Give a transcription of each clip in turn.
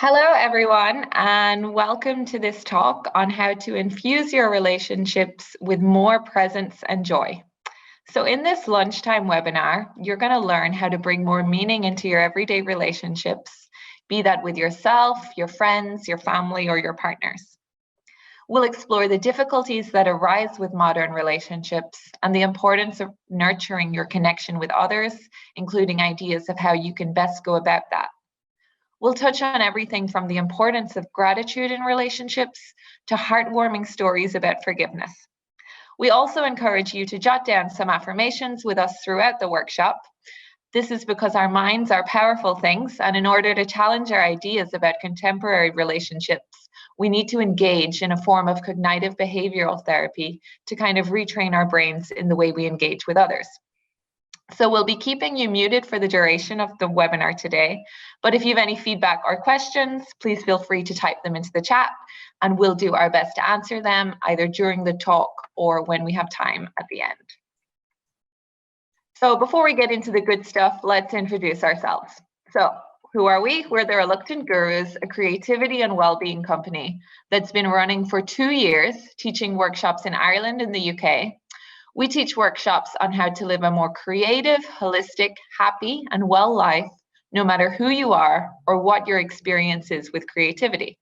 Hello, everyone, and welcome to this talk on how to infuse your relationships with more presence and joy. So in this lunchtime webinar, you're going to learn how to bring more meaning into your everyday relationships, be that with yourself, your friends, your family, or your partners. We'll explore the difficulties that arise with modern relationships and the importance of nurturing your connection with others, including ideas of how you can best go about that. We'll touch on everything from the importance of gratitude in relationships to heartwarming stories about forgiveness. We also encourage you to jot down some affirmations with us throughout the workshop. This is because our minds are powerful things, and in order to challenge our ideas about contemporary relationships, we need to engage in a form of cognitive behavioral therapy to kind of retrain our brains in the way we engage with others. So we'll be keeping you muted for the duration of the webinar today, but if you have any feedback or questions, please feel free to type them into the chat and we'll do our best to answer them either during the talk or when we have time at the end. So before we get into the good stuff, let's introduce ourselves. So who are we? We're the Reluctant Gurus, a creativity and well-being company that's been running for 2 years, teaching workshops in Ireland and the UK. We teach workshops on how to live a more creative, holistic, happy, and well life, no matter who you are or what your experience is with creativity.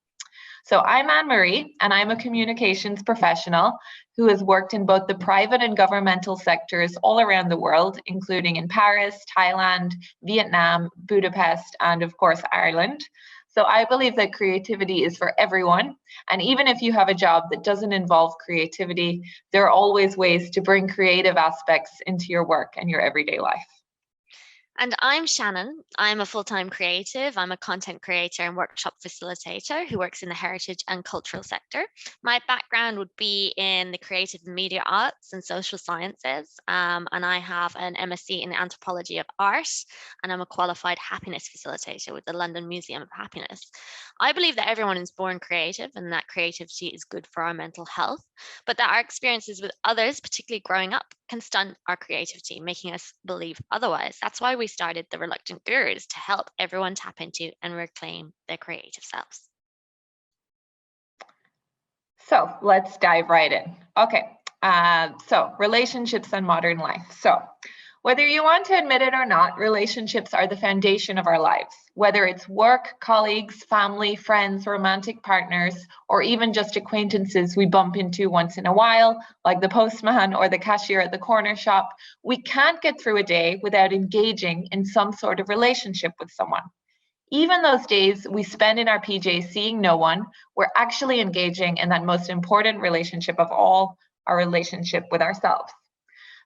So I'm Anne-Marie, and I'm a communications professional who has worked in both the private and governmental sectors all around the world, including in Paris, Thailand, Vietnam, Budapest, and of course, Ireland. So I believe that creativity is for everyone. And even if you have a job that doesn't involve creativity, there are always ways to bring creative aspects into your work and your everyday life. And I'm Shannon. I'm a full-time creative. I'm a content creator and workshop facilitator who works in the heritage and cultural sector. My background would be in the creative and media arts and social sciences. And I have an MSc in anthropology of art, and I'm a qualified happiness facilitator with the London Museum of Happiness. I believe that everyone is born creative and that creativity is good for our mental health, but that our experiences with others, particularly growing up, can stunt our creativity, making us believe otherwise. That's why we started the Reluctant Gurus, to help everyone tap into and reclaim their creative selves. So let's dive right in. Okay, so relationships and modern life. So whether you want to admit it or not, relationships are the foundation of our lives. Whether it's work, colleagues, family, friends, romantic partners, or even just acquaintances we bump into once in a while, like the postman or the cashier at the corner shop, we can't get through a day without engaging in some sort of relationship with someone. Even those days we spend in our PJs seeing no one, we're actually engaging in that most important relationship of all, our relationship with ourselves.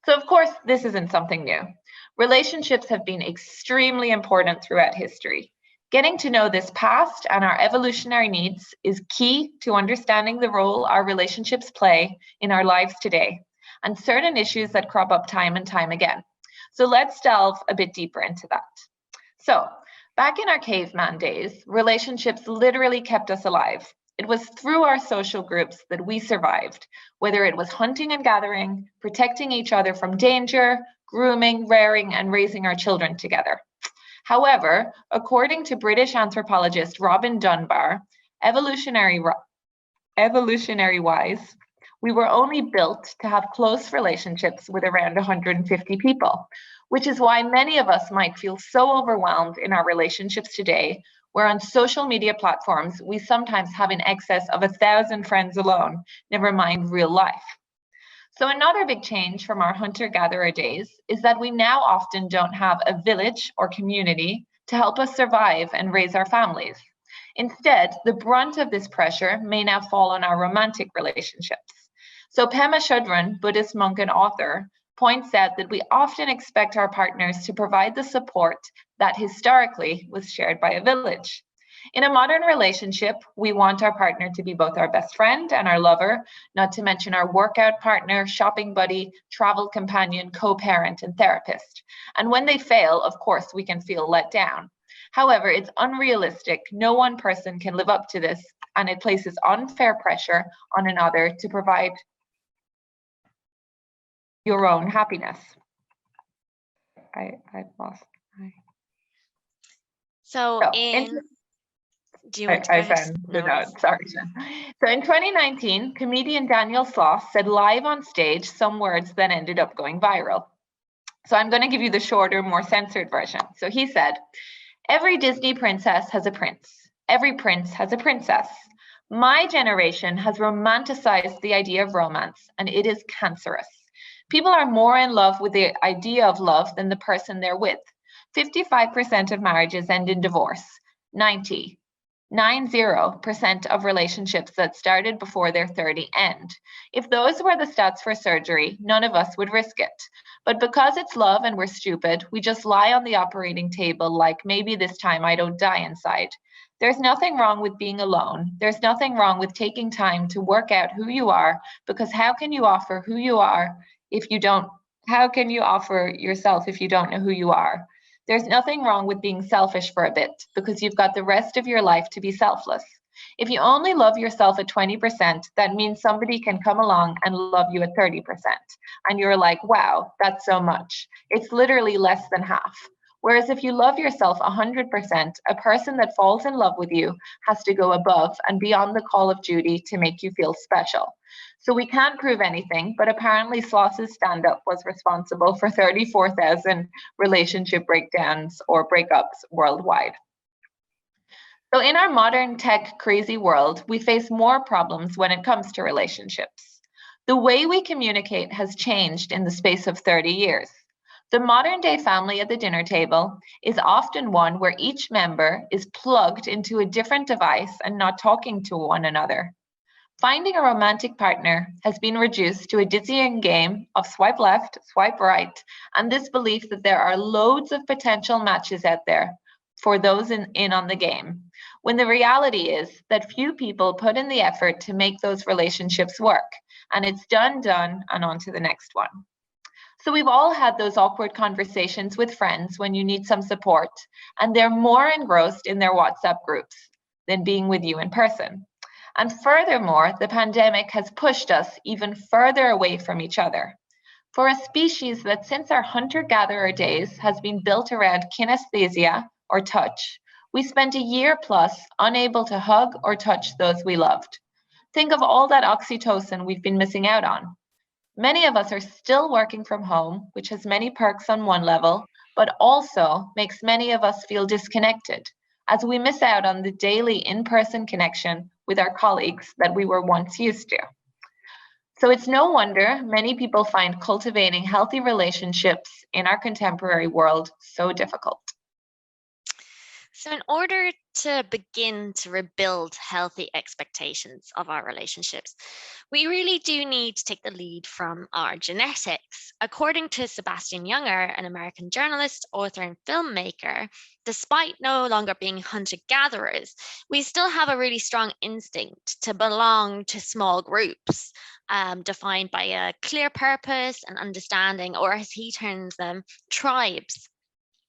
So of course, this isn't something new. Relationships have been extremely important throughout history. Getting to know this past and our evolutionary needs is key to understanding the role our relationships play in our lives today, and certain issues that crop up time and time again. So let's delve a bit deeper into that. So back in our caveman days, relationships literally kept us alive. It was through our social groups that we survived, whether it was hunting and gathering, protecting each other from danger, grooming, rearing, and raising our children together. However, according to British anthropologist Robin Dunbar, evolutionary-wise, we were only built to have close relationships with around 150 people, which is why many of us might feel so overwhelmed in our relationships today, where on social media platforms, we sometimes have in excess of 1,000 friends alone, never mind real life. So another big change from our hunter-gatherer days is that we now often don't have a village or community to help us survive and raise our families. Instead, the brunt of this pressure may now fall on our romantic relationships. So Pema Chodron, Buddhist monk and author, points out that we often expect our partners to provide the support that historically was shared by a village. In a modern relationship, we want our partner to be both our best friend and our lover, not to mention our workout partner, shopping buddy, travel companion, co-parent, and therapist. And when they fail, of course, we can feel let down. However, it's unrealistic. No one person can live up to this, and it places unfair pressure on another to provide your own happiness. I've lost my... So Do you want to go I ahead? found the No worries. note. Sorry, Jen. So in 2019, comedian Daniel Sloss said live on stage some words that ended up going viral. So I'm going to give you the shorter, more censored version. So he said, every Disney princess has a prince. Every prince has a princess. My generation has romanticized the idea of romance, and it is cancerous. People are more in love with the idea of love than the person they're with. 55% of marriages end in divorce. 90% of relationships that started before they're 30 end. If those were the stats for surgery, none of us would risk it. But because it's love and we're stupid, we just lie on the operating table like maybe this time I don't die inside. There's nothing wrong with being alone. There's nothing wrong with taking time to work out who you are, because how can you offer who you are if you don't? How can you offer yourself if you don't know who you are? There's nothing wrong with being selfish for a bit, because you've got the rest of your life to be selfless. If you only love yourself at 20%, that means somebody can come along and love you at 30%. And you're like, wow, that's so much. It's literally less than half. Whereas if you love yourself 100%, a person that falls in love with you has to go above and beyond the call of duty to make you feel special. So we can't prove anything, but apparently Sloss's stand-up was responsible for 34,000 relationship breakdowns or breakups worldwide. So in our modern tech crazy world, we face more problems when it comes to relationships. The way we communicate has changed in the space of 30 years. The modern day family at the dinner table is often one where each member is plugged into a different device and not talking to one another. Finding a romantic partner has been reduced to a dizzying game of swipe left, swipe right, and this belief that there are loads of potential matches out there for those in on the game, when the reality is that few people put in the effort to make those relationships work, and it's done, and on to the next one. So we've all had those awkward conversations with friends when you need some support, and they're more engrossed in their WhatsApp groups than being with you in person. And furthermore, the pandemic has pushed us even further away from each other. For a species that since our hunter-gatherer days has been built around kinesthesia or touch, we spent a year plus unable to hug or touch those we loved. Think of all that oxytocin we've been missing out on. Many of us are still working from home, which has many perks on one level, but also makes many of us feel disconnected, as we miss out on the daily in-person connection with our colleagues that we were once used to. So it's no wonder many people find cultivating healthy relationships in our contemporary world so difficult. So, in order to begin to rebuild healthy expectations of our relationships, we really do need to take the lead from our genetics. According to Sebastian Junger, an American journalist, author, and filmmaker, despite no longer being hunter gatherers, we still have a really strong instinct to belong to small groups, defined by a clear purpose and understanding, or as he terms them, tribes.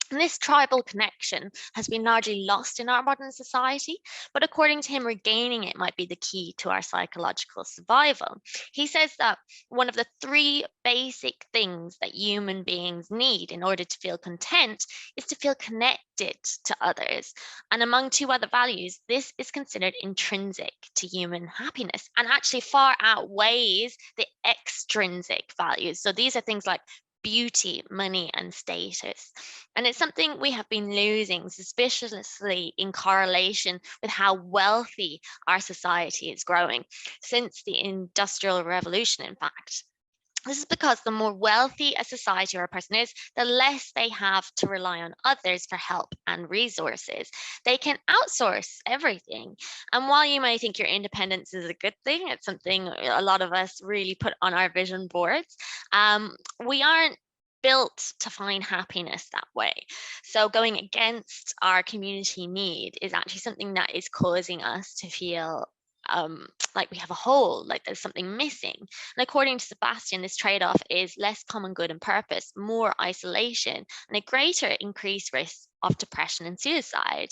And this tribal connection has been largely lost in our modern society, but according to him, regaining it might be the key to our psychological survival. He says that one of the three basic things that human beings need in order to feel content is to feel connected to others. And among two other values, this is considered intrinsic to human happiness and actually far outweighs the extrinsic values. So these are things like beauty, money, and status. And it's something we have been losing, suspiciously in correlation with how wealthy our society is growing since the Industrial Revolution, in fact. This is because the more wealthy a society or a person is, the less they have to rely on others for help and resources. They can outsource everything. And while you may think your independence is a good thing, it's something a lot of us really put on our vision boards, we aren't built to find happiness that way. So going against our community need is actually something that is causing us to feel like we have a hole, like there's something missing. And according to Sebastian, this trade-off is less common good and purpose, more isolation, and a greater increased risk of depression and suicide.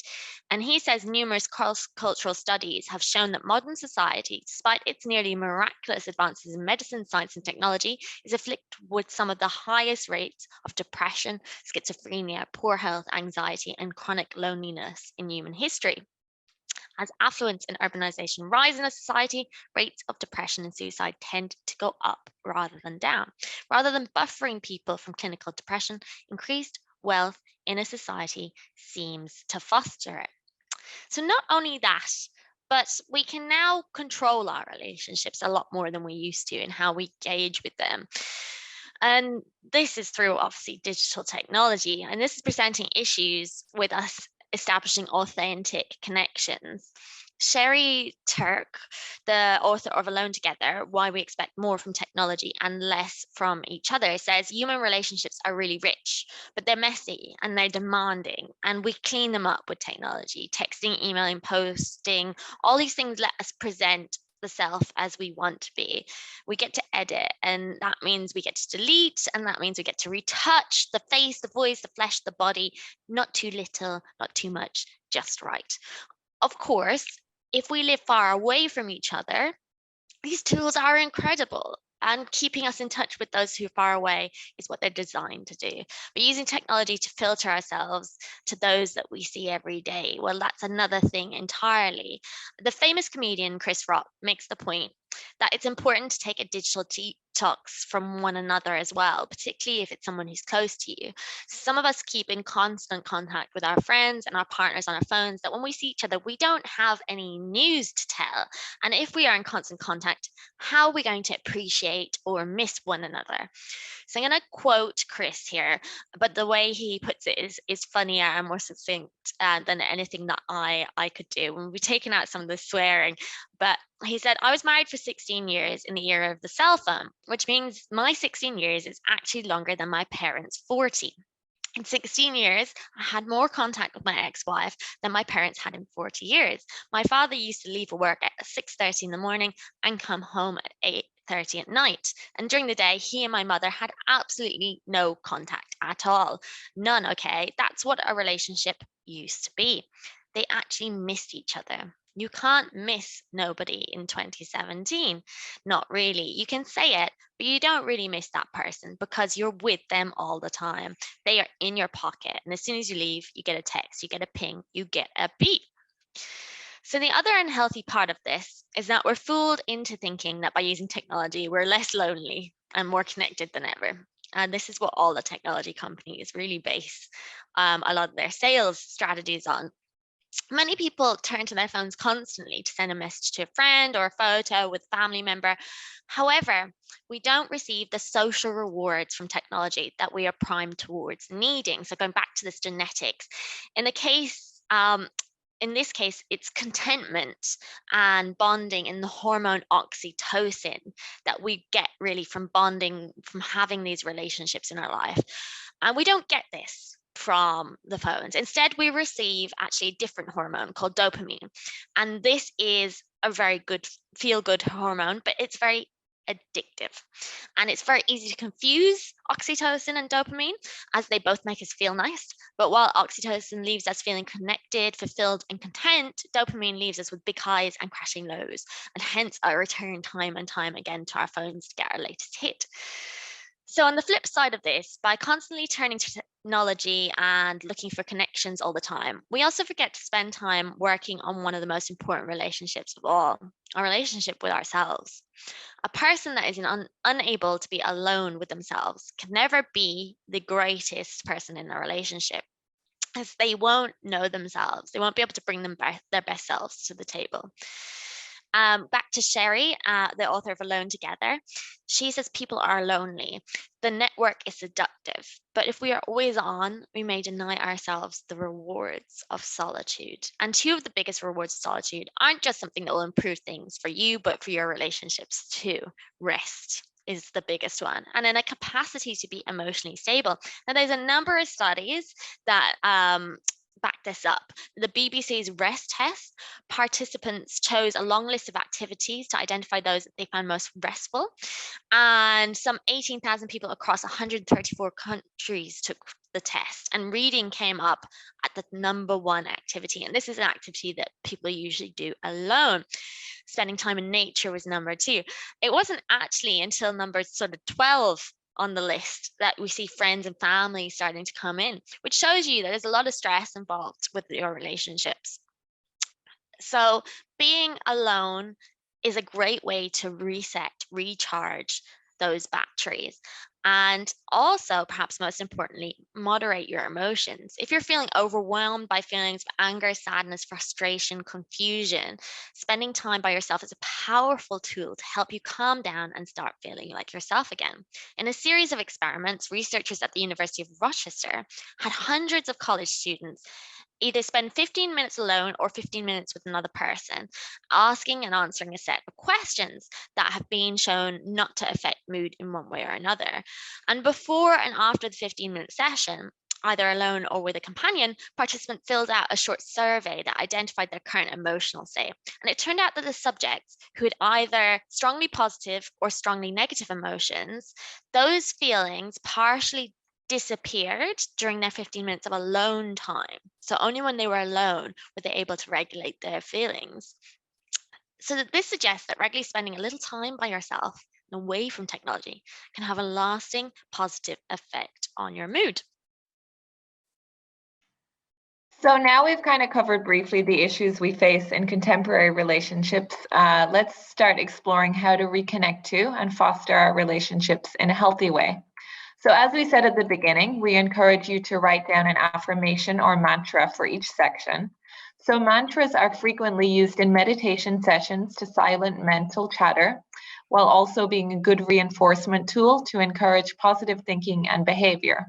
And he says numerous cultural studies have shown that modern society, despite its nearly miraculous advances in medicine, science, and technology, is afflicted with some of the highest rates of depression, schizophrenia, poor health, anxiety, and chronic loneliness in human history. As affluence and urbanization rise in a society, rates of depression and suicide tend to go up rather than down. Rather than buffering people from clinical depression, increased wealth in a society seems to foster it. So not only that, but we can now control our relationships a lot more than we used to and how we engage with them. And this is through obviously digital technology. And this is presenting issues with us establishing authentic connections. Sherry Turk, the author of Alone Together, Why We Expect More from Technology and Less from Each Other, says human relationships are really rich, but they're messy and they're demanding. And we clean them up with technology, texting, emailing, posting, all these things let us present the self as we want to be. We get to edit, and that means we get to delete, and that means we get to retouch the face, the voice, the flesh, the body, not too little, not too much, just right. Of course, if we live far away from each other, these tools are incredible. And keeping us in touch with those who are far away is what they're designed to do. But using technology to filter ourselves to those that we see every day, well, that's another thing entirely. The famous comedian Chris Rock makes the point that it's important to take a digital detox from one another as well, particularly if it's someone who's close to you. Some of us keep in constant contact with our friends and our partners on our phones that when we see each other, we don't have any news to tell. And if we are in constant contact, how are we going to appreciate or miss one another? So I'm going to quote Chris here, but the way he puts it is funnier and more succinct than anything that I could do. And we've taken out some of the swearing, but he said, I was married for 16 years in the era of the cell phone, which means my 16 years is actually longer than my parents' 40. In 16 years, I had more contact with my ex-wife than my parents had in 40 years. My father used to leave for work at 6:30 in the morning and come home at 8:30 at night. And during the day, he and my mother had absolutely no contact at all. None, okay? That's what a relationship used to be. They actually missed each other. You can't miss nobody in 2017. Not really. You can say it, but you don't really miss that person because you're with them all the time. They are in your pocket. And as soon as you leave, you get a text, you get a ping, you get a beep. So the other unhealthy part of this is that we're fooled into thinking that by using technology, we're less lonely and more connected than ever. And this is what all the technology companies really base a lot of their sales strategies on. Many people turn to their phones constantly to send a message to a friend or a photo with a family member. However, we don't receive the social rewards from technology that we are primed towards needing. So going back to this genetics, in the case, in this case, it's contentment and bonding in the hormone oxytocin that we get really from bonding, from having these relationships in our life. And we don't get this from the phones. Instead, we receive actually a different hormone called dopamine. And this is a very good feel-good hormone, but it's very addictive. And it's very easy to confuse oxytocin and dopamine as they both make us feel nice. But while oxytocin leaves us feeling connected, fulfilled, and content, dopamine leaves us with big highs and crashing lows. And hence I return time and time again to our phones to get our latest hit. So on the flip side of this, by constantly turning to technology and looking for connections all the time, we also forget to spend time working on one of the most important relationships of all, our relationship with ourselves. A person that is unable to be alone with themselves can never be the greatest person in a relationship, as they won't know themselves. They won't be able to bring their best selves to the table. Back to Sherry, the author of Alone Together. She says people are lonely. The network is seductive, but if we are always on, we may deny ourselves the rewards of solitude. And two of the biggest rewards of solitude aren't just something that will improve things for you, but for your relationships too. Rest is the biggest one, and then a capacity to be emotionally stable. Now, there's a number of studies that back this up. The BBC's rest test, participants chose a long list of activities to identify those that they found most restful. And some 18,000 people across 134 countries took the test, and reading came up at the number one activity. And this is an activity that people usually do alone. Spending time in nature was number two. It wasn't actually until number sort of 12 on the list that we see friends and family starting to come in, which shows you that there's a lot of stress involved with your relationships. So being alone is a great way to reset, recharge those batteries. And also, perhaps most importantly, moderate your emotions. If you're feeling overwhelmed by feelings of anger, sadness, frustration, confusion, spending time by yourself is a powerful tool to help you calm down and start feeling like yourself again. In a series of experiments, researchers at the University of Rochester had hundreds of college students either spend 15 minutes alone or 15 minutes with another person, asking and answering a set of questions that have been shown not to affect mood in one way or another. And before and after the 15-minute session, either alone or with a companion, participants filled out a short survey that identified their current emotional state. And it turned out that the subjects who had either strongly positive or strongly negative emotions, those feelings partially disappeared during their 15 minutes of alone time. So only when they were alone were they able to regulate their feelings. So that this suggests that regularly spending a little time by yourself and away from technology can have a lasting positive effect on your mood. So now we've kind of covered briefly the issues we face in contemporary relationships. Let's start exploring how to reconnect to and foster our relationships in a healthy way. So as we said at the beginning, we encourage you to write down an affirmation or mantra for each section. So mantras are frequently used in meditation sessions to silence mental chatter, while also being a good reinforcement tool to encourage positive thinking and behavior.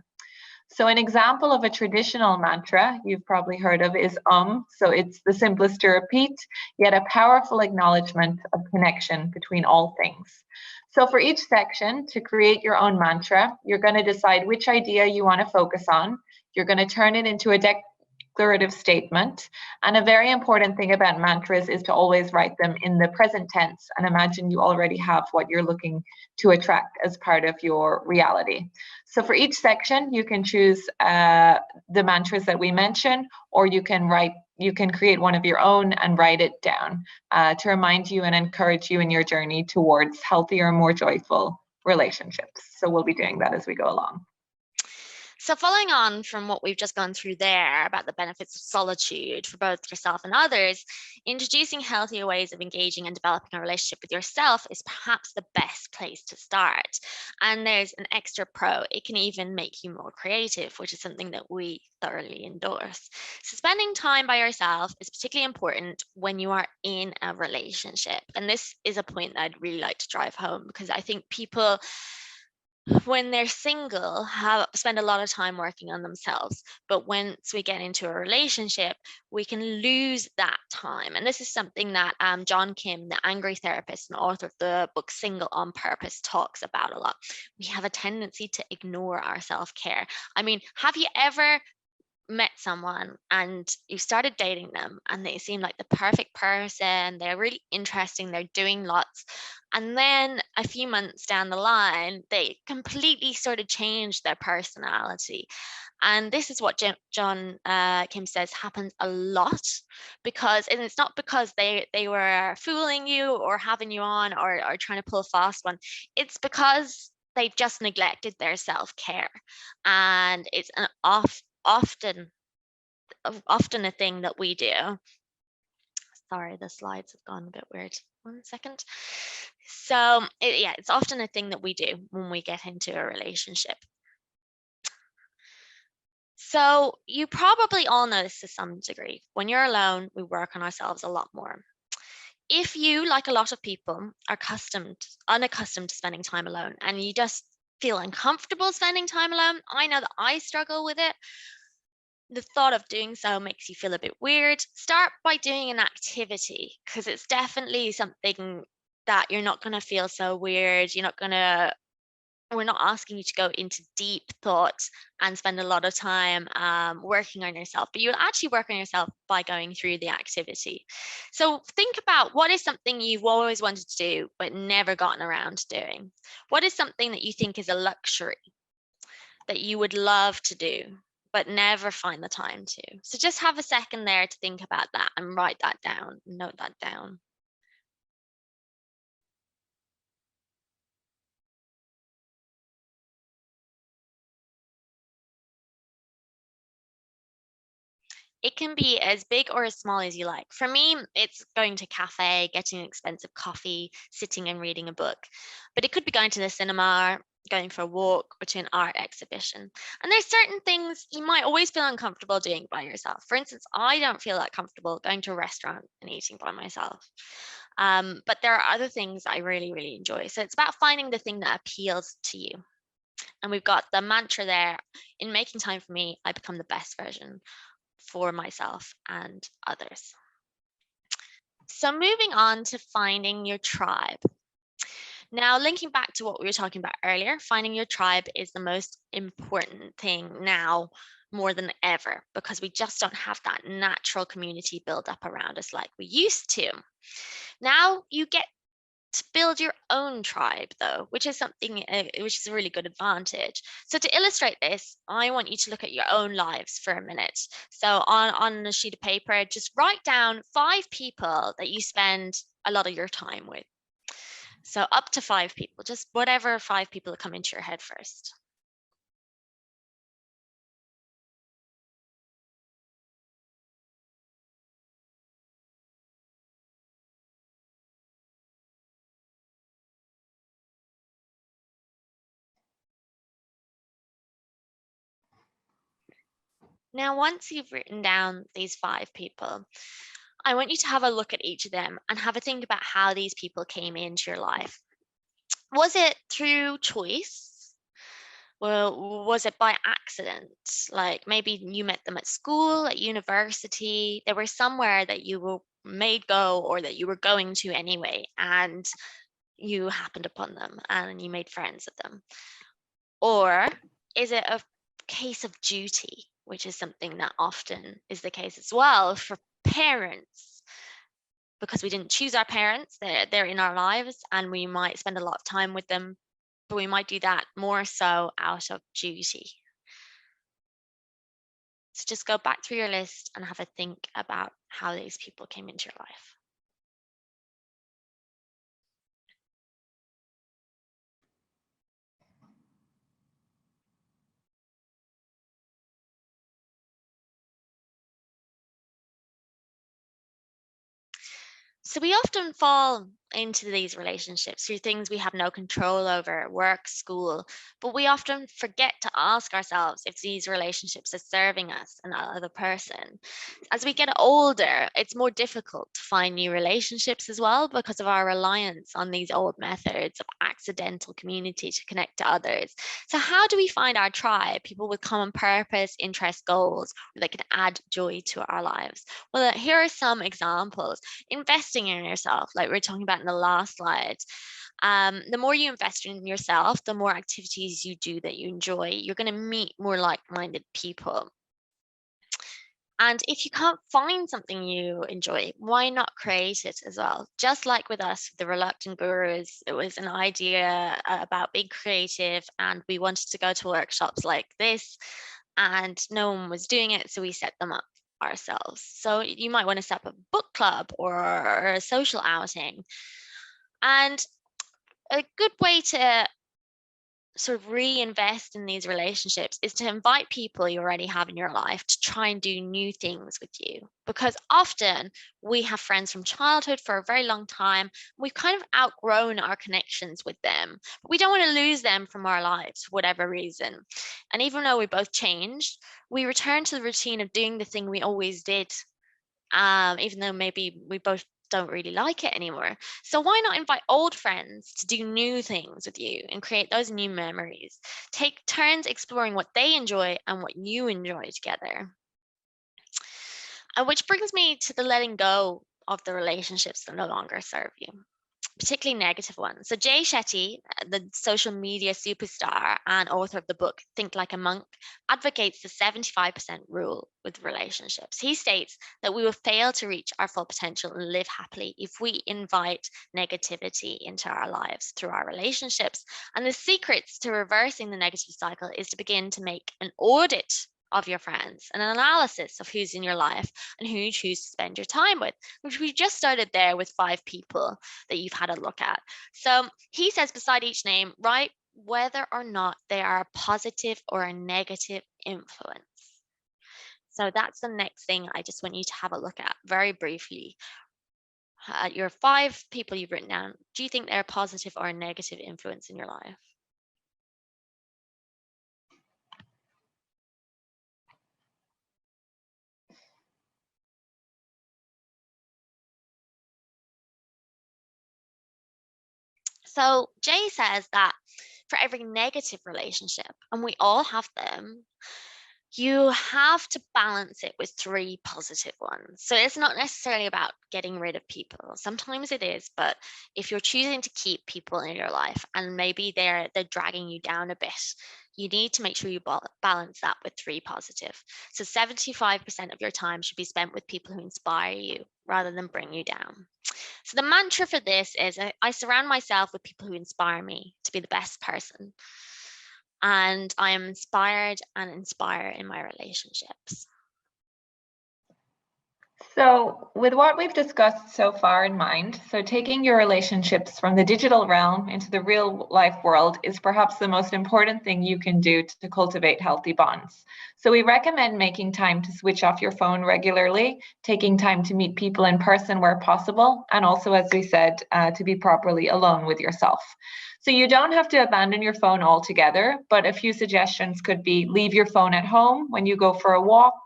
So an example of a traditional mantra you've probably heard of is So it's the simplest to repeat, yet a powerful acknowledgement of connection between all things. So for each section, to create your own mantra, you're going to decide which idea you want to focus on. You're going to turn it into a declarative statement. And a very important thing about mantras is to always write them in the present tense and imagine you already have what you're looking to attract as part of your reality. So for each section, you can choose the mantras that we mentioned, or you can create one of your own and write it down to remind you and encourage you in your journey towards healthier, more joyful relationships. So we'll be doing that as we go along. So, following on from what we've just gone through there about the benefits of solitude for both yourself and others, introducing healthier ways of engaging and developing a relationship with yourself is perhaps the best place to start. And there's an extra pro, it can even make you more creative, which is something that we thoroughly endorse. So, spending time by yourself is particularly important when you are in a relationship. And this is a point that I'd really like to drive home because I think people, when they're single, spend a lot of time working on themselves, but once we get into a relationship we can lose that time. And this is something that John Kim, the angry therapist and author of the book Single on Purpose, talks about a lot. We have a tendency to ignore our self-care. I mean, have you ever met someone and you started dating them and they seem like the perfect person, they're really interesting, they're doing lots, and then a few months down the line they completely sort of change their personality? And this is what John Kim says happens a lot, because, and it's not because they were fooling you or having you on or trying to pull a fast one, it's because they've just neglected their self-care. And it's an often a thing that we do. Sorry, the slides have gone a bit weird. 1 second. So it's often a thing that we do when we get into a relationship. So you probably all know this to some degree. When you're alone, we work on ourselves a lot more. If you, like a lot of people, are unaccustomed to spending time alone and you just feel uncomfortable spending time alone, I know that I struggle with it. The thought of doing so makes you feel a bit weird. Start by doing an activity, because it's definitely something that you're not going to feel so weird. We're not asking you to go into deep thoughts and spend a lot of time working on yourself, but you'll actually work on yourself by going through the activity. So think about, what is something you've always wanted to do but never gotten around to doing? What is something that you think is a luxury that you would love to do but never find the time to? So just have a second there to think about that and write that down, note that down. It can be as big or as small as you like. For me, it's going to a cafe, getting an expensive coffee, sitting and reading a book. But it could be going to the cinema, going for a walk, or to an art exhibition. And there's certain things you might always feel uncomfortable doing by yourself. For instance, I don't feel that comfortable going to a restaurant and eating by myself. But there are other things I really, really enjoy. So it's about finding the thing that appeals to you. And we've got the mantra there: in making time for me, I become the best version for myself and others. So moving on to finding your tribe. Now, linking back to what we were talking about earlier, finding your tribe is the most important thing now more than ever, because we just don't have that natural community build up around us like we used to. Now you get to build your own tribe, though, which is something which is a really good advantage. So to illustrate this, I want you to look at your own lives for a minute. So on a sheet of paper, just write down 5 people that you spend a lot of your time with. So up to 5 people, just whatever 5 people that come into your head first. Now, once you've written down these 5 people, I want you to have a look at each of them and have a think about how these people came into your life. Was it through choice? Well, was it by accident? Like maybe you met them at school, at university, they were somewhere that you were made go or that you were going to anyway, and you happened upon them and you made friends with them. Or is it a case of duty, which is something that often is the case as well for parents, because we didn't choose our parents, they're in our lives and we might spend a lot of time with them, but we might do that more so out of duty. So just go back through your list and have a think about how these people came into your life. So we often fall into these relationships through things we have no control over, work, school, but we often forget to ask ourselves if these relationships are serving us and the other person. As we get older, it's more difficult to find new relationships as well because of our reliance on these old methods of accidental community to connect to others. So how do we find our tribe, people with common purpose, interest, goals, that can add joy to our lives? Well, here are some examples. Investing in yourself, like we were talking about in the last slide. The more you invest in yourself, the more activities you do that you enjoy, you're going to meet more like-minded people. And if you can't find something you enjoy, why not create it as well? Just like with us, the Reluctant Gurus, it was an idea about being creative, and we wanted to go to workshops like this, and no one was doing it, so we set them up ourselves. So you might want to set up a book club or a social outing. And a good way to sort of reinvest in these relationships is to invite people you already have in your life to try and do new things with you. Because often we have friends from childhood for a very long time. We've kind of outgrown our connections with them, but we don't want to lose them from our lives for whatever reason. And even though we both changed, we return to the routine of doing the thing we always did, even though maybe we both don't really like it anymore. So why not invite old friends to do new things with you and create those new memories? Take turns exploring what they enjoy and what you enjoy together. Which brings me to the letting go of the relationships that no longer serve you, particularly negative ones. So Jay Shetty, the social media superstar and author of the book Think Like a Monk, advocates the 75% rule with relationships. He states that we will fail to reach our full potential and live happily if we invite negativity into our lives through our relationships. And the secrets to reversing the negative cycle is to begin to make an audit of your friends, an analysis of who's in your life and who you choose to spend your time with, which we just started there with 5 people that you've had a look at. So he says beside each name, write whether or not they are a positive or a negative influence. So that's the next thing I just want you to have a look at very briefly. Your 5 people you've written down, do you think they're a positive or a negative influence in your life? So Jay says that for every negative relationship, and we all have them, you have to balance it with 3 positive ones. So it's not necessarily about getting rid of people. Sometimes it is, but if you're choosing to keep people in your life and maybe they're dragging you down a bit, you need to make sure you balance that with 3 positive. So 75% of your time should be spent with people who inspire you rather than bring you down. So the mantra for this is I surround myself with people who inspire me to be the best person. And I am inspired and inspire in my relationships. So with what we've discussed so far in mind, so taking your relationships from the digital realm into the real life world is perhaps the most important thing you can do to cultivate healthy bonds. So we recommend making time to switch off your phone regularly, taking time to meet people in person where possible, and also, as we said, to be properly alone with yourself. So you don't have to abandon your phone altogether, but a few suggestions could be leave your phone at home when you go for a walk,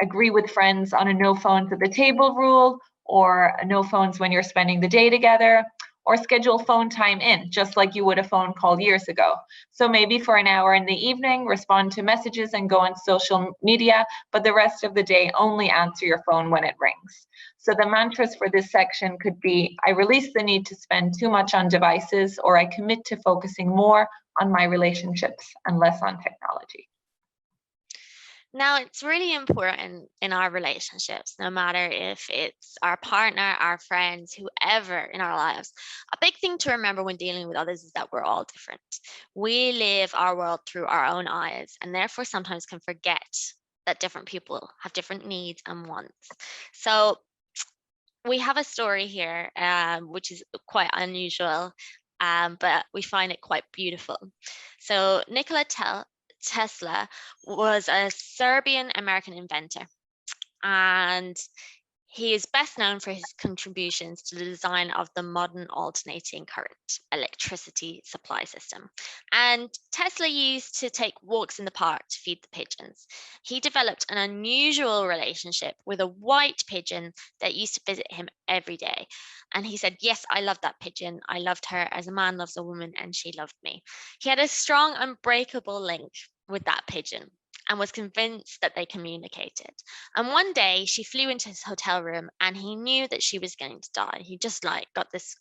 agree with friends on a no phones at the table rule, or no phones when you're spending the day together, or schedule phone time in, just like you would a phone call years ago. So maybe for an hour in the evening, respond to messages and go on social media, but the rest of the day, only answer your phone when it rings. So the mantras for this section could be, I release the need to spend too much on devices, or I commit to focusing more on my relationships and less on technology. Now, it's really important in our relationships, no matter if it's our partner, our friends, whoever in our lives. A big thing to remember when dealing with others is that we're all different. We live our world through our own eyes, and therefore sometimes can forget that different people have different needs and wants. So we have a story here, which is quite unusual, but we find it quite beautiful. So Nikola Tesla was a Serbian American inventor, and he is best known for his contributions to the design of the modern alternating current electricity supply system. And Tesla used to take walks in the park to feed the pigeons. He developed an unusual relationship with a white pigeon that used to visit him every day. And he said, yes, I loved that pigeon. I loved her as a man loves a woman, and she loved me. He had a strong, unbreakable link with that pigeon and was convinced that they communicated. And one day she flew into his hotel room and he knew that she was going to die. He just got this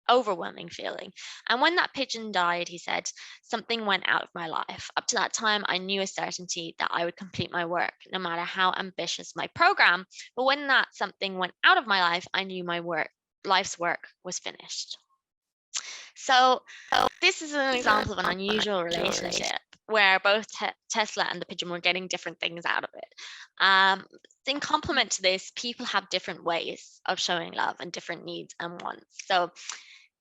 overwhelming feeling. And when that pigeon died, he said, something went out of my life. Up to that time, I knew a certainty that I would complete my work, no matter how ambitious my program. But when that something went out of my life, I knew my life's work was finished. So this is an example of an unusual relationship where both Tesla and the pigeon were getting different things out of it. In complement to this, people have different ways of showing love and different needs and wants. So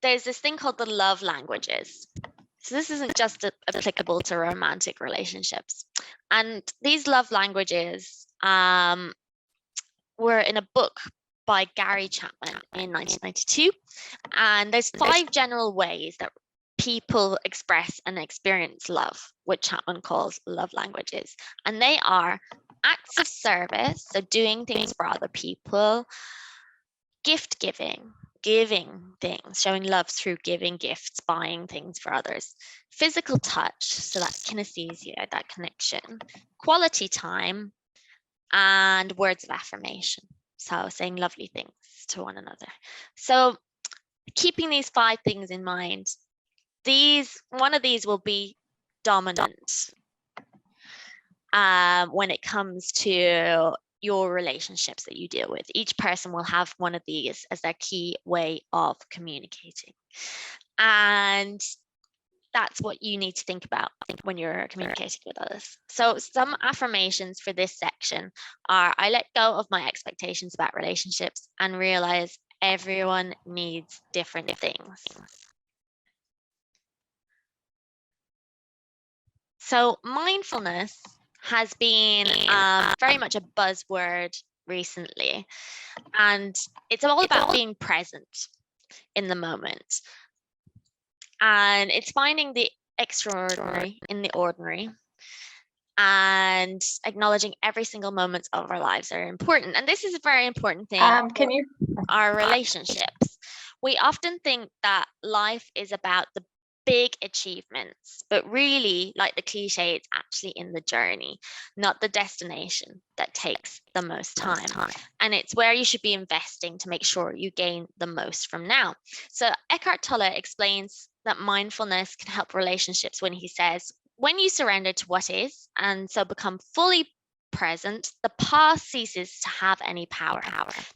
there's this thing called the love languages. So this isn't just applicable to romantic relationships. And these love languages were in a book by Gary Chapman in 1992. And there's 5 general ways that people express and experience love, which Chapman calls love languages. And they are acts of service, so doing things for other people, gift giving, giving things, showing love through giving gifts, buying things for others, physical touch, so that kinesthesia, that connection, quality time, and words of affirmation. So saying lovely things to one another. So keeping these 5 things in mind, one of these will be dominant when it comes to your relationships that you deal with. Each person will have one of these as their key way of communicating. And that's what you need to think about when you're communicating with others. So some affirmations for this section are, I let go of my expectations about relationships and realize everyone needs different things. So mindfulness has been very much a buzzword recently. And it's all about being present in the moment. And it's finding the extraordinary in the ordinary and acknowledging every single moment of our lives are important. And this is a very important thing Can you? our relationships. We often think that life is about the big achievements, but really, like the cliche, it's actually in the journey, not the destination, that takes the most time. And it's where you should be investing to make sure you gain the most from now. So Eckhart Tolle explains that mindfulness can help relationships when he says, when you surrender to what is and so become fully present, the past ceases to have any power.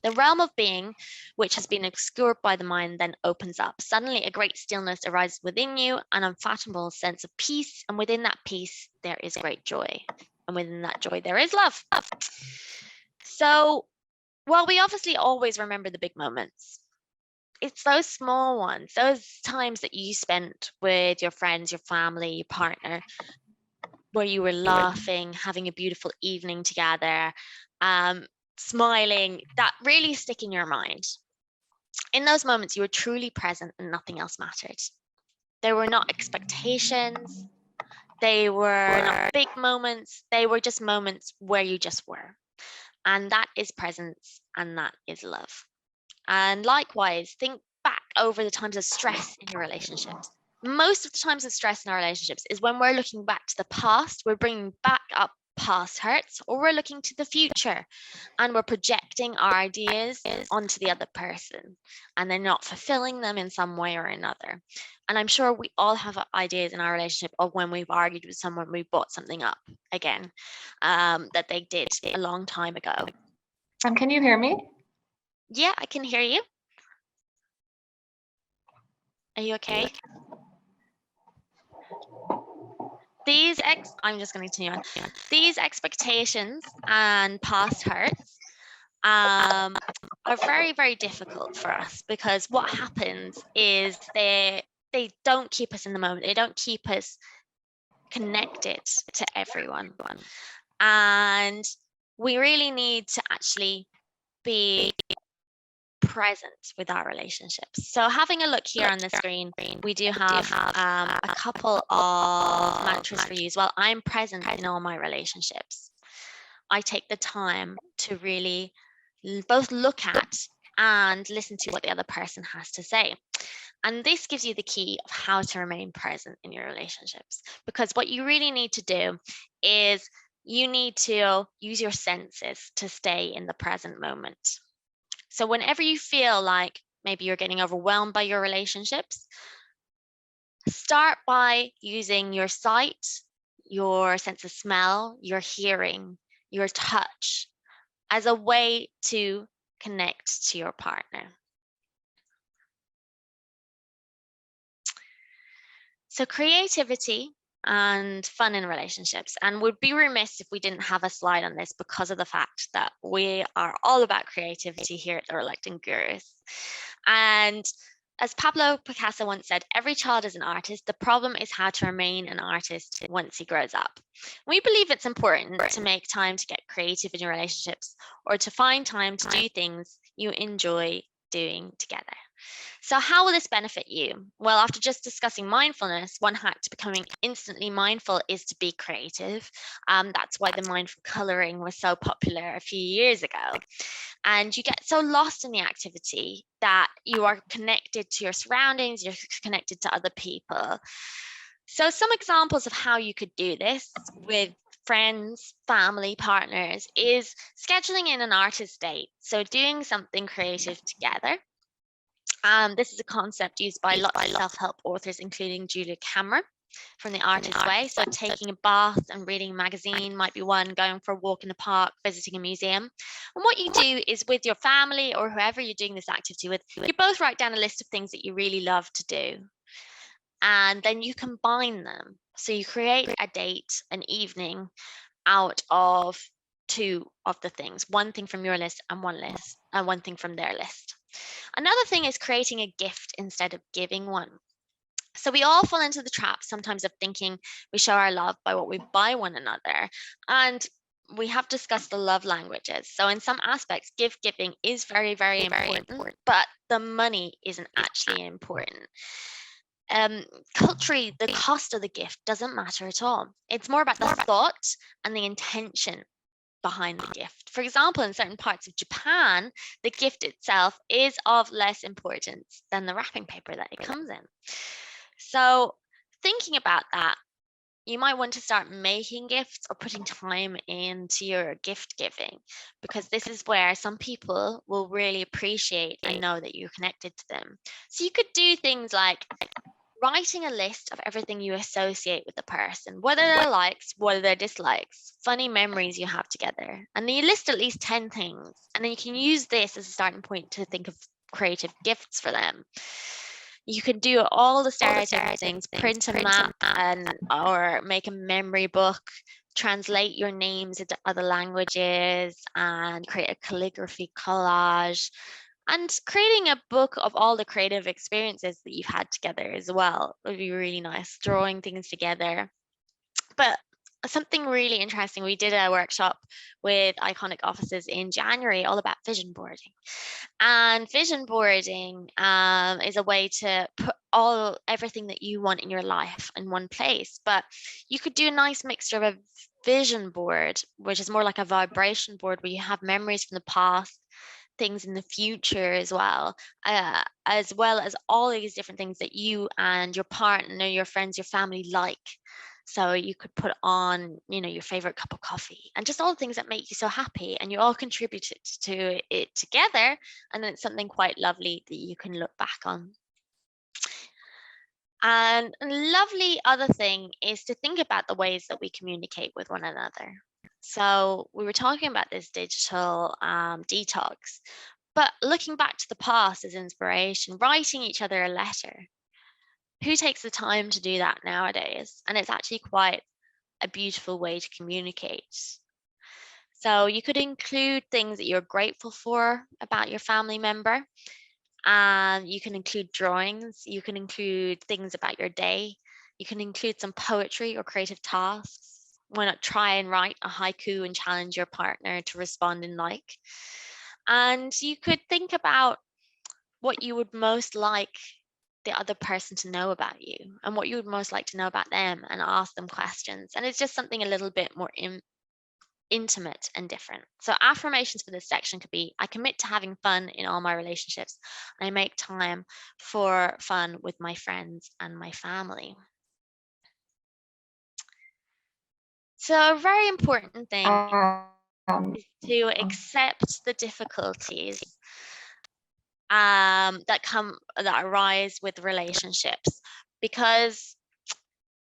The realm of being, which has been obscured by the mind, then opens up. Suddenly, a great stillness arises within you, an unfathomable sense of peace, and within that peace, there is great joy. And within that joy, there is love. So, while we obviously always remember the big moments, it's those small ones, those times that you spent with your friends, your family, your partner, where you were laughing, having a beautiful evening together, smiling, that really stick in your mind. In those moments, you were truly present and nothing else mattered. There were not expectations. They were not big moments. They were just moments where you just were. And that is presence and that is love. And likewise, think back over the times of stress in your relationships. Most of the times of stress in our relationships is when we're looking back to the past, we're bringing back up past hurts, or we're looking to the future and we're projecting our ideas onto the other person and they're not fulfilling them in some way or another. And I'm sure we all have ideas in our relationship of when we've argued with someone, we brought something up again that they did a long time ago. Can you hear me? Yeah, I can hear you. Are you okay? I'm just going to continue on. These expectations and past hurts are very, very difficult for us, because what happens is they don't keep us in the moment. They don't keep us connected to everyone. And we really need to actually be present with our relationships. So having a look here on the screen, we do have a couple of mantras for you as well. I'm present in all my relationships. I take the time to really both look at and listen to what the other person has to say. And this gives you the key of how to remain present in your relationships. Because what you really need to do is you need to use your senses to stay in the present moment. So whenever you feel like maybe you're getting overwhelmed by your relationships, start by using your sight, your sense of smell, your hearing, your touch as a way to connect to your partner. So creativity and fun in relationships, and would be remiss if we didn't have a slide on this because of the fact that we are all about creativity here at the Reluctant Gurus. And as Pablo Picasso once said, every child is an artist. The problem is how to remain an artist once he grows up. We believe it's important to make time to get creative in your relationships, or to find time to do things you enjoy doing together. So how will this benefit you? Well, after just discussing mindfulness, one hack to becoming instantly mindful is to be creative. That's why the mindful coloring was so popular a few years ago. And you get so lost in the activity that you are connected to your surroundings, you're connected to other people. So some examples of how you could do this with friends, family, partners is scheduling in an artist date. So doing something creative together. This is a concept used by lots of self-help authors, including Julia Cameron from The Artist's Way. So taking a bath and reading a magazine might be one, going for a walk in the park, visiting a museum. And what you do is with your family or whoever you're doing this activity with, you both write down a list of things that you really love to do. And then you combine them. So you create a date, an evening out of two of the things, one thing from your list and one thing from their list. Another thing is creating a gift instead of giving one. So we all fall into the trap sometimes of thinking we show our love by what we buy one another. And we have discussed the love languages. So in some aspects, gift giving is very, very important, but the money isn't actually important. Um, Culturally, the cost of the gift doesn't matter at all. It's more about the thought and the intention behind the gift. For example, in certain parts of Japan, the gift itself is of less importance than the wrapping paper that it comes in. So, thinking about that, you might want to start making gifts or putting time into your gift giving, because this is where some people will really appreciate and know that you're connected to them. So, you could do things like writing a list of everything you associate with the person, whether their likes, whether their dislikes, funny memories you have together. And then you list at least 10 things. And then you can use this as a starting point to think of creative gifts for them. You can do all the stereotypical things, print a map and or make a memory book, translate your names into other languages, and create a calligraphy collage, and creating a book of all the creative experiences that you've had together as well would be really nice, drawing things together. But something really interesting, we did a workshop with iconic offices in January all about vision boarding. And vision boarding is a way to put everything that you want in your life in one place. But you could do a nice mixture of a vision board, which is more like a vibration board where you have memories from the past, things in the future as well as all these different things that you and your partner, your friends, your family like. So you could put on, your favorite cup of coffee and just all the things that make you so happy, and you all contributed to it together, and then it's something quite lovely that you can look back on. And a lovely other thing is to think about the ways that we communicate with one another. So we were talking about this digital detox, but looking back to the past as inspiration, writing each other a letter. Who takes the time to do that nowadays? And it's actually quite a beautiful way to communicate. So you could include things that you're grateful for about your family member. And you can include drawings. You can include things about your day. You can include some poetry or creative tasks. Why not try and write a haiku and challenge your partner to respond in like? And you could think about what you would most like the other person to know about you and what you would most like to know about them, and ask them questions. And it's just something a little bit more intimate and different. So affirmations for this section could be: I commit to having fun in all my relationships. I make time for fun with my friends and my family. So a very important thing is to accept the difficulties that arise with relationships, because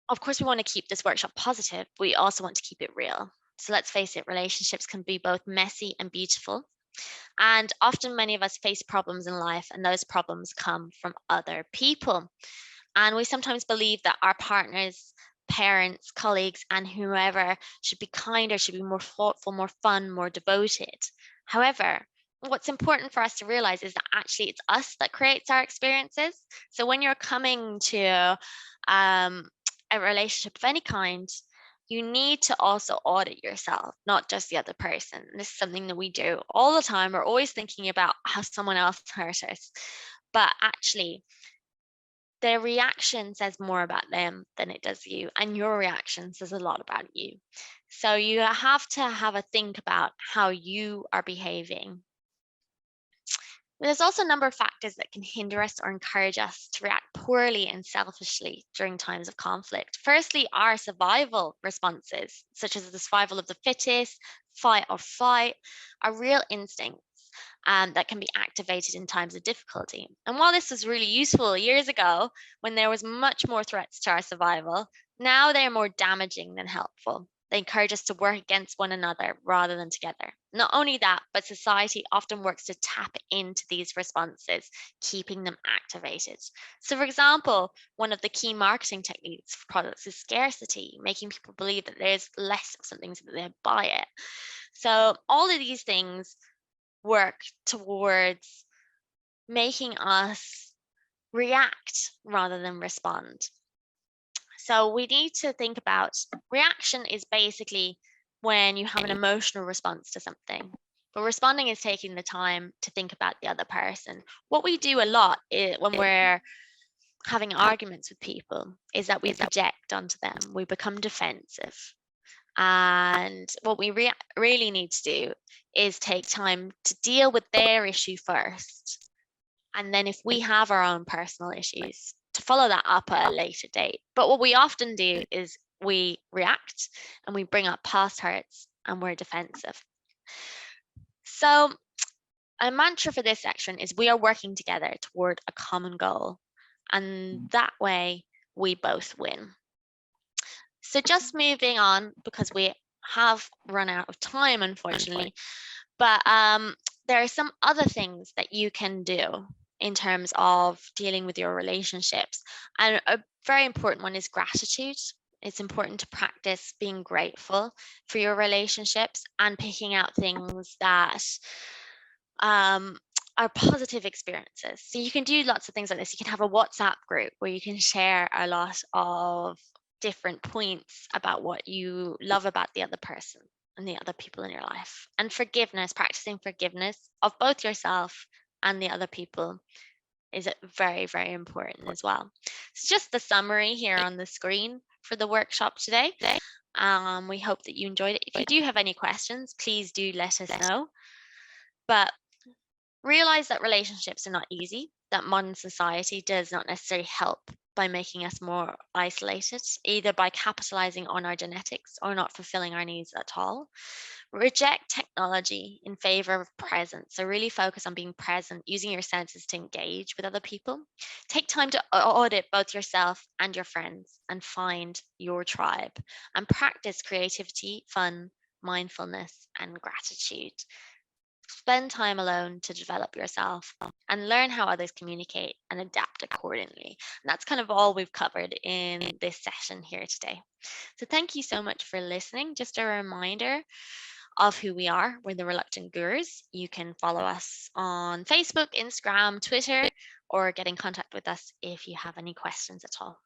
of course we want to keep this workshop positive. We also want to keep it real. So let's face it, relationships can be both messy and beautiful. And often many of us face problems in life, and those problems come from other people. And we sometimes believe that our partners, parents, colleagues, and whoever should be kinder, should be more thoughtful, more fun, more devoted. However, what's important for us to realize is that actually it's us that creates our experiences. So when you're coming to a relationship of any kind, you need to also audit yourself, not just the other person. And this is something that we do all the time. We're always thinking about how someone else hurt us. But actually, their reaction says more about them than it does you, and your reaction says a lot about you. So you have to have a think about how you are behaving. There's also a number of factors that can hinder us or encourage us to react poorly and selfishly during times of conflict. Firstly, our survival responses, such as the survival of the fittest, fight or flight, are real instincts that can be activated in times of difficulty. And while this was really useful years ago when there was much more threats to our survival, now they are more damaging than helpful. They encourage us to work against one another rather than together. Not only that, but society often works to tap into these responses, keeping them activated. So, for example, one of the key marketing techniques for products is scarcity, making people believe that there's less of something so that they buy it. So, all of these things work towards making us react rather than respond. So we need to think about reaction is basically when you have an emotional response to something. But responding is taking the time to think about the other person. What we do a lot when we're having arguments with people is that we project onto them. We become defensive. And what we really need to do is take time to deal with their issue first. And then if we have our own personal issues, to follow that up at a later date. But what we often do is we react and we bring up past hurts and we're defensive. So a mantra for this section is we are working together toward a common goal. And that way we both win. So just moving on, because we have run out of time, unfortunately, but there are some other things that you can do in terms of dealing with your relationships. And a very important one is gratitude. It's important to practice being grateful for your relationships and picking out things that are positive experiences. So you can do lots of things like this. You can have a WhatsApp group where you can share a lot of different points about what you love about the other person and the other people in your life. And forgiveness, practicing forgiveness of both yourself and the other people is very, very important as well. So just the summary here on the screen for the workshop today. We hope that you enjoyed it. If you do have any questions, please do let us know. But realize that relationships are not easy, that modern society does not necessarily help by making us more isolated, either by capitalizing on our genetics or not fulfilling our needs at all. Reject technology in favor of presence. So really focus on being present, using your senses to engage with other people. Take time to audit both yourself and your friends and find your tribe. And practice creativity, fun, mindfulness, and gratitude. Spend time alone to develop yourself and learn how others communicate and adapt accordingly. And that's kind of all we've covered in this session here today. So thank you so much for listening. Just a reminder of who we are. We're the Reluctant Gurus. You can follow us on Facebook, Instagram, Twitter, or get in contact with us if you have any questions at all.